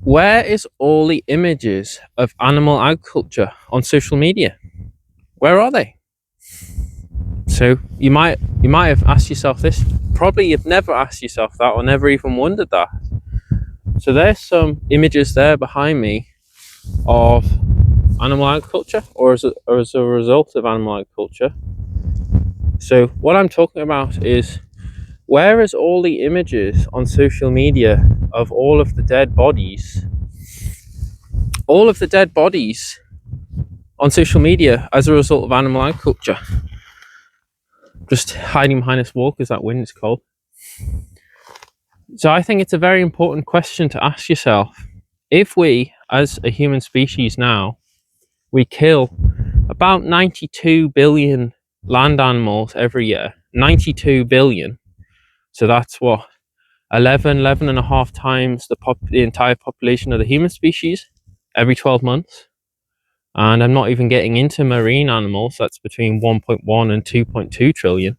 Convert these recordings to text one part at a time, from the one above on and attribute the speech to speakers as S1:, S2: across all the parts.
S1: where is all the images of animal agriculture on social media? Where are they? So you might have asked yourself this. Probably you've never asked yourself that, or never even wondered that. So there's some images there behind me of animal agriculture, or as a result of animal agriculture. So what I'm talking about is, where is all the images on social media of all of the dead bodies? All of the dead bodies on social media as a result of animal agriculture. Just hiding behind this wall because that wind is cold. So I think it's a very important question to ask yourself. If we, as a human species now, we kill about 92 billion land animals every year, 92 billion. So that's what, 11 and a half times the entire population of the human species every 12 months. And I'm not even getting into marine animals. That's between 1.1 and 2.2 trillion.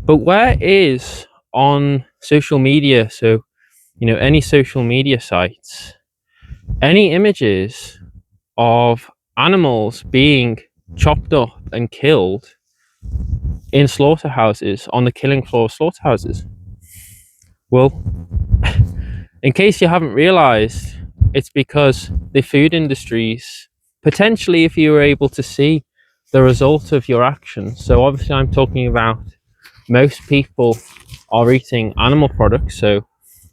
S1: But where is on social media, so, any social media sites, any images of animals being chopped up and killed in slaughterhouses, on the killing floor of slaughterhouses? Well, in case you haven't realized, it's because the food industries, potentially, if you were able to see the result of your actions, so obviously I'm talking about most people are eating animal products, so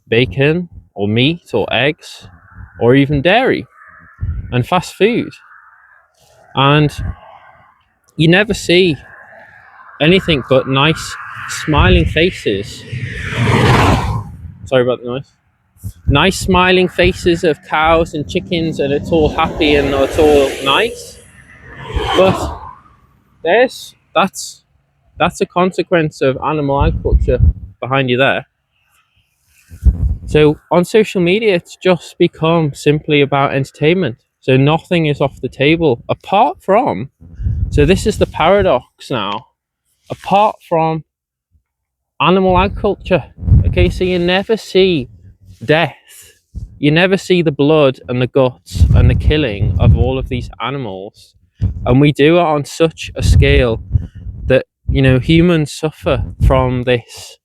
S1: bacon or meat or eggs or even dairy and fast food, and you never see anything but nice smiling faces. Sorry about the noise. Nice smiling faces of cows and chickens, and it's all happy and it's all nice. But that's a consequence of animal agriculture behind you there. So on social media, it's just become simply about entertainment. So nothing is off the table apart from, so this is the paradox now, apart from animal agriculture. Okay, so you never see death. You never see the blood and the guts and the killing of all of these animals. And we do it on such a scale that, humans suffer from this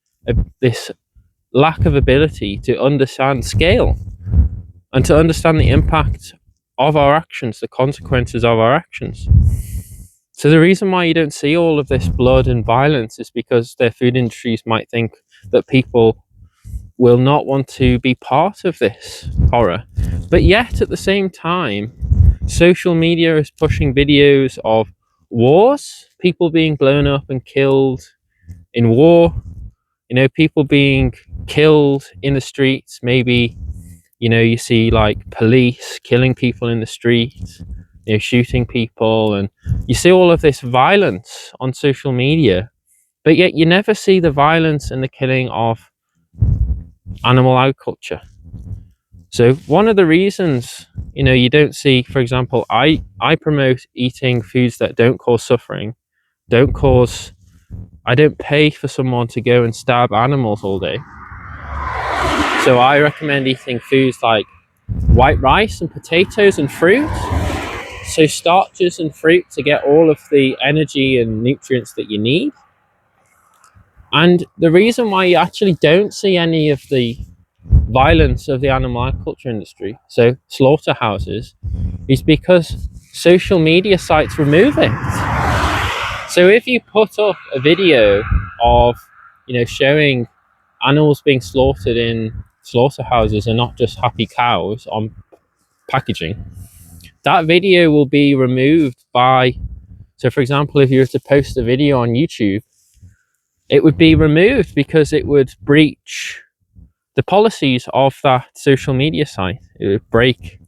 S1: lack of ability to understand scale and to understand the impact of our actions, the consequences of our actions. So the reason why you don't see all of this blood and violence is because their food industries might think that people will not want to be part of this horror. But yet at the same time, social media is pushing videos of wars, people being blown up and killed in war, people being killed in the streets. Maybe, you see like police killing people in the streets, shooting people, and you see all of this violence on social media, but yet you never see the violence and the killing of animal agriculture. So one of the reasons, you don't see, for example, I promote eating foods that don't cause suffering, I don't pay for someone to go and stab animals all day. So I recommend eating foods like white rice and potatoes and fruit. So starches and fruit to get all of the energy and nutrients that you need. And the reason why you actually don't see any of the violence of the animal agriculture industry, so slaughterhouses, is because social media sites remove it. So if you put up a video of, showing animals being slaughtered in slaughterhouses and not just happy cows on packaging, that video will be removed by, so for example, if you were to post a video on YouTube, it would be removed because it would breach the policies of that social media site. It would break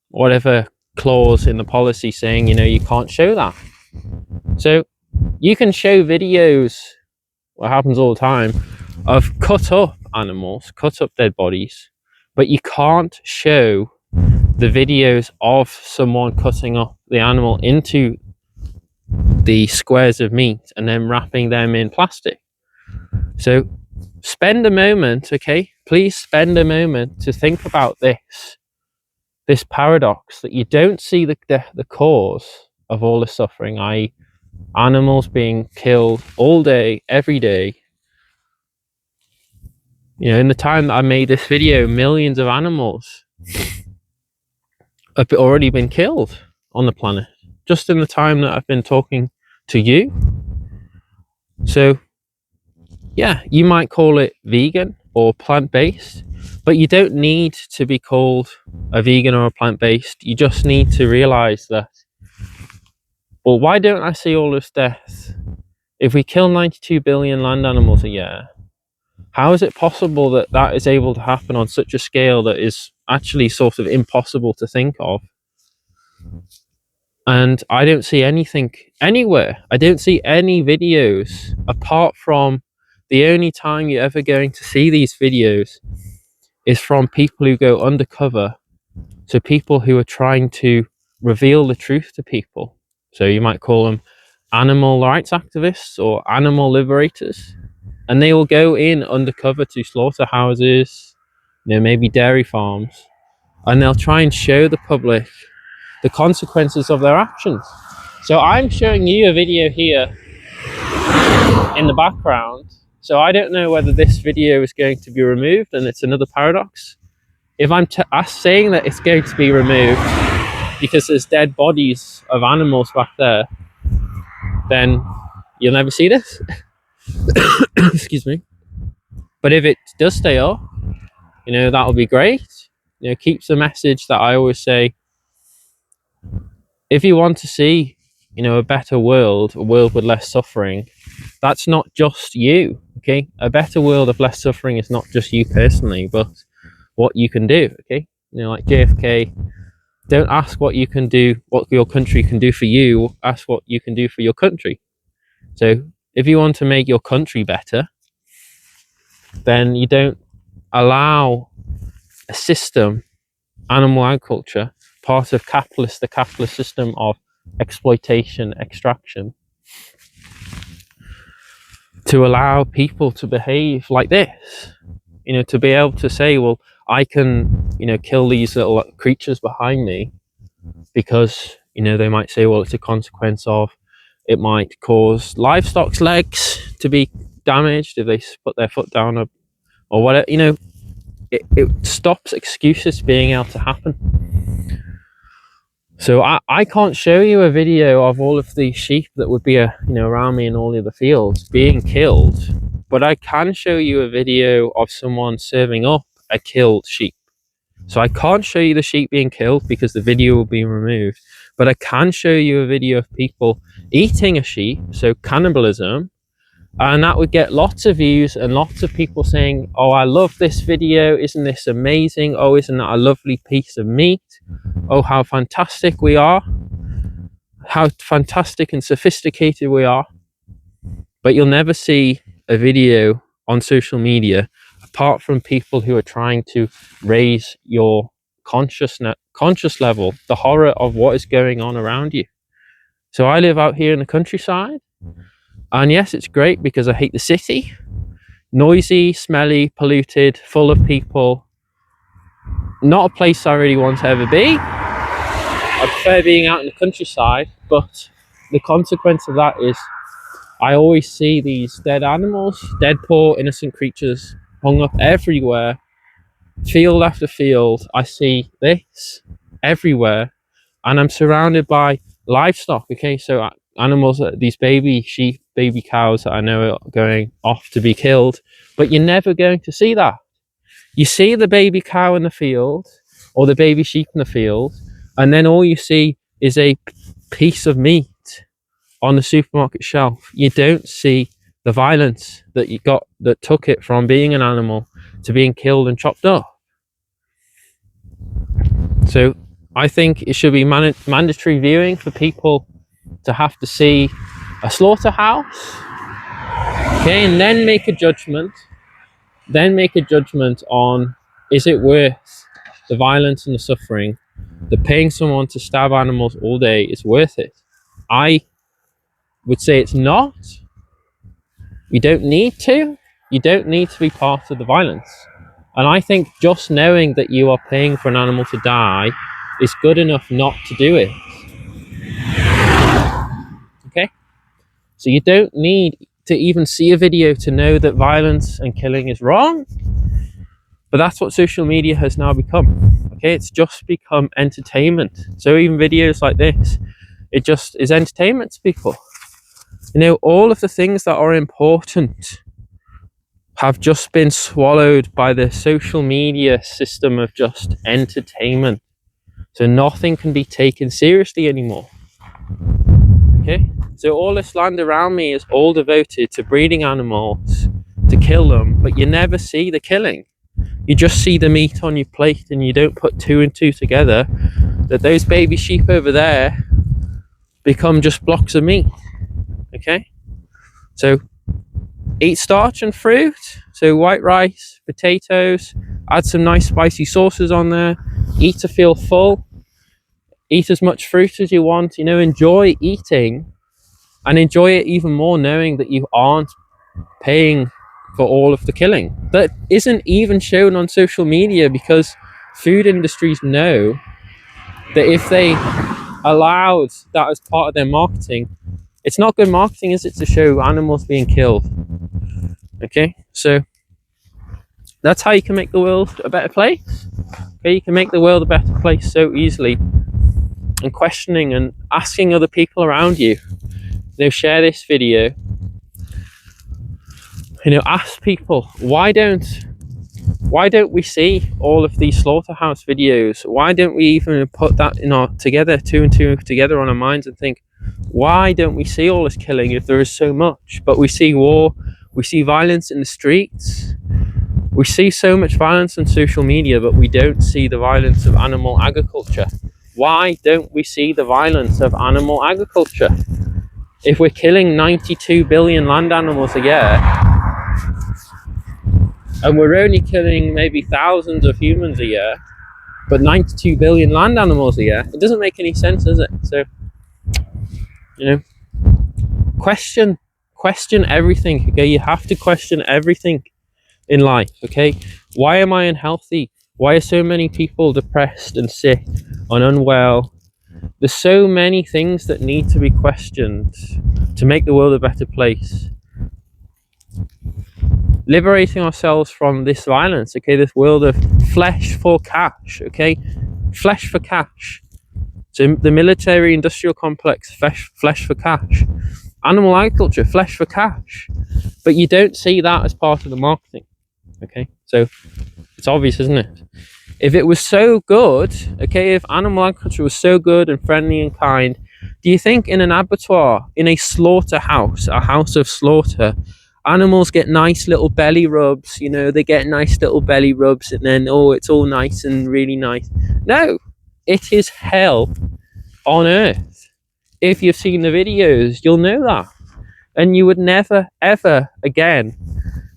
S1: whatever clause in the policy saying, you can't show that. So you can show videos, what happens all the time, of cut up animals, cut up dead bodies, but you can't show the videos of someone cutting up the animal into the squares of meat and then wrapping them in plastic. So spend a moment, okay? Please spend a moment to think about this paradox that you don't see the cause of all the suffering, i.e. animals being killed all day, every day. You know, in the time that I made this video, millions of animals have already been killed on the planet, just in the time that I've been talking to you. So yeah, you might call it vegan or plant-based, but you don't need to be called a vegan or a plant-based. You just need to realize that, well, why don't I see all this death? If we kill 92 billion land animals a year, how is it possible that that is able to happen on such a scale that is actually sort of impossible to think of? And I don't see anything anywhere. I don't see any videos apart from the only time you're ever going to see these videos is from people who go undercover. So people who are trying to reveal the truth to people. So you might call them animal rights activists or animal liberators. And they will go in undercover to slaughterhouses, you know, maybe dairy farms, and they'll try and show the public the consequences of their actions. So I'm showing you a video here in the background. So I don't know whether this video is going to be removed, and it's another paradox. If I'm saying that it's going to be removed because there's dead bodies of animals back there, then you'll never see this. Excuse me. But if it does stay up, you know, that'll be great. You know, keeps the message that I always say: if you want to see, you know, a better world, a world with less suffering, that's not just you, okay? A better world of less suffering is not just you personally, but what you can do, okay? You know, like JFK, don't ask what you can do, what your country can do for you, ask what you can do for your country. So if you want to make your country better, then you don't allow a system, animal agriculture, part of the capitalist system of exploitation, extraction, to allow people to behave like this. You know, to be able to say, well, I can, you know, kill these little creatures behind me because, you know, they might say, well, it's a consequence of, it might cause livestock's legs to be damaged if they put their foot down or whatever. You know, it stops excuses being able to happen. So I can't show you a video of all of the sheep that would be you know, around me in all the other fields being killed, but I can show you a video of someone serving up a killed sheep. So I can't show you the sheep being killed because the video will be removed, but I can show you a video of people eating a sheep, so cannibalism, and that would get lots of views and lots of people saying, oh, I love this video, isn't this amazing, oh, isn't that a lovely piece of meat, oh, how fantastic we are, how fantastic and sophisticated we are. But you'll never see a video on social media apart from people who are trying to raise your conscious level, the horror of what is going on around you. So I live out here in the countryside, and yes, it's great because I hate the city. Noisy, smelly, polluted, full of people. Not a place I really want to ever be. I prefer being out in the countryside, but the consequence of that is I always see these dead animals, dead poor innocent creatures hung up everywhere, field after field. I see this everywhere, and I'm surrounded by livestock, okay? So animals, these baby sheep, baby cows that I know are going off to be killed, but you're never going to see that. You see the baby cow in the field or the baby sheep in the field, and then all you see is a piece of meat on the supermarket shelf. You don't see the violence that you got that took it from being an animal to being killed and chopped up. So I think it should be mandatory viewing for people to have to see a slaughterhouse, okay, and then make a judgment. Then make a judgment on, is it worth the violence and the suffering? The paying someone to stab animals all day is worth it. I would say it's not. We don't need to. You don't need to be part of the violence. And I think just knowing that you are paying for an animal to die is good enough not to do it. Okay? So you don't need to even see a video to know that violence and killing is wrong. But that's what social media has now become. Okay, it's just become entertainment. So even videos like this, it just is entertainment to people. You know, all of the things that are important have just been swallowed by the social media system of just entertainment. So nothing can be taken seriously anymore. Okay, so all this land around me is all devoted to breeding animals, to kill them, but you never see the killing. You just see the meat on your plate, and you don't put two and two together that those baby sheep over there become just blocks of meat. Okay, so eat starch and fruit, so white rice, potatoes, add some nice spicy sauces on there, eat to feel full, eat as much fruit as you want, you know, enjoy eating, and enjoy it even more knowing that you aren't paying for all of the killing. That isn't even shown on social media, because food industries know that if they allowed that as part of their marketing, it's not good marketing, is it, to show animals being killed? Okay, so that's how you can make the world a better place. Okay, you can make the world a better place so easily, and questioning and asking other people around you. You know, share this video. You know, ask people, why don't we see all of these slaughterhouse videos? Why don't we even put that in our together, two and two together on our minds, and think, why don't we see all this killing if there is so much? But we see war, we see violence in the streets, we see so much violence on social media, but we don't see the violence of animal agriculture. Why don't we see the violence of animal agriculture? If we're killing 92 billion land animals a year, and we're only killing maybe thousands of humans a year, but 92 billion land animals a year, it doesn't make any sense, does it? So, you know, question everything. Okay, you have to question everything in life. Okay, why am I unhealthy? Why are so many people depressed and sick and unwell? There's so many things that need to be questioned to make the world a better place. Liberating ourselves from this violence, okay, this world of flesh for cash, okay, flesh for cash. So the military industrial complex, flesh for cash. Animal agriculture, flesh for cash. But you don't see that as part of the marketing, okay? So it's obvious, isn't it? If it was so good, okay, if animal agriculture was so good and friendly and kind, do you think in an abattoir, in a slaughterhouse, a house of slaughter, animals get nice little belly rubs, you know, they get nice little belly rubs, and then, oh, it's all nice and really nice? No, it is hell on earth. If you've seen the videos, you'll know that. And you would never, ever again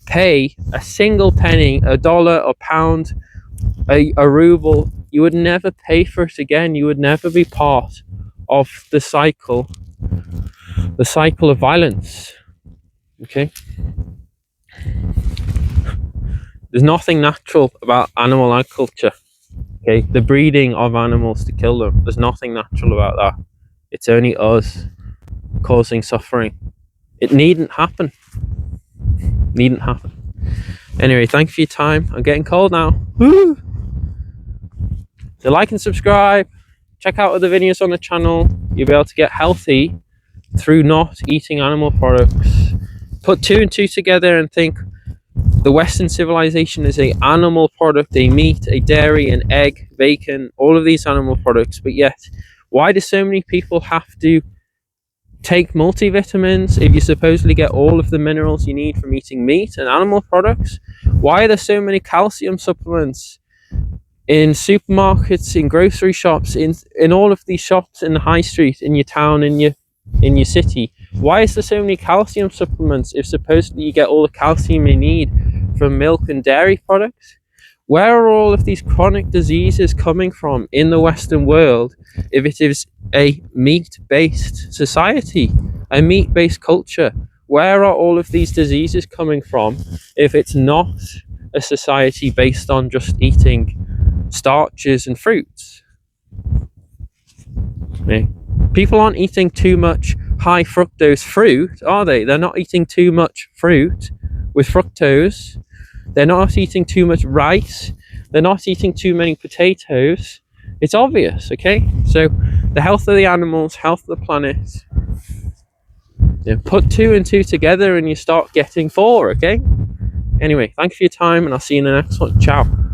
S1: pay a single penny, a dollar, a pound, a ruble. You would never pay for it again. You would never be part of the cycle of violence. Okay? There's nothing natural about animal agriculture. Okay? The breeding of animals to kill them. There's nothing natural about that. It's only us causing suffering. It needn't happen. Needn't happen. Anyway, thank you for your time. I'm getting cold now. Woo! So like and subscribe. Check out other videos on the channel. You'll be able to get healthy through not eating animal products. Put two and two together and think the Western civilization is an animal product, a meat, a dairy, an egg, bacon, all of these animal products. But yet, why do so many people have to take multivitamins if you supposedly get all of the minerals you need from eating meat and animal products? Why are there so many calcium supplements in supermarkets, in grocery shops, in all of these shops in the high street, in your town, in your city? Why is there so many calcium supplements if supposedly you get all the calcium you need from milk and dairy products? Where are all of these chronic diseases coming from in the Western world if it is a meat-based society, a meat-based culture? where are all of these diseases coming from if it's not a society based on just eating starches and fruits? Yeah. People aren't eating too much high fructose fruit, are they? They're not eating too much fruit with fructose. They're not eating too much rice. They're not eating too many potatoes. It's obvious, okay? So the health of the animals, health of the planet. Put 2 and 2 together and you start getting 4, okay? Anyway, thank you for your time and I'll see you in the next one. Ciao.